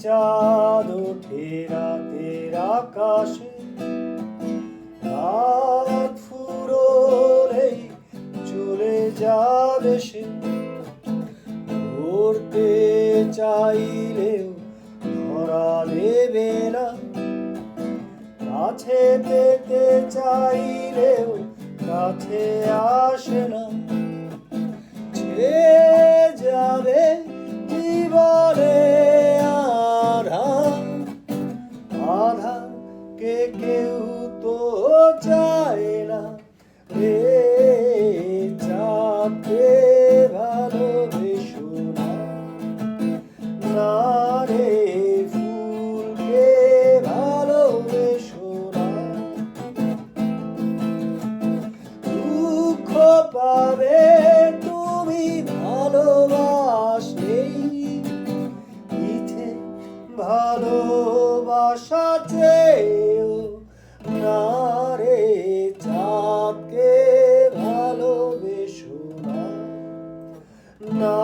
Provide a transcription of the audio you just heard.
চাঁদ ওঠে রাতের আকাশে, রাত ফুরোলেই চলে যাবে সে। ধরতে চাইলেও ধরা দেবে না, কাছে পেতে চাইলেও কাছে আসে না। ছেয়ে যাবে জীবনে আধার, আধারকে কেউ তো চায় না রে। চাঁদকে ভালোবেসো না, না রে ফুলকে ভালোবেসো না। দুঃখ পাবে তুমি ভালোবাসলেই, মিথ্যে ভালোবাসা চেয়েও না রে। চাঁদকে ভালোবেসো না, না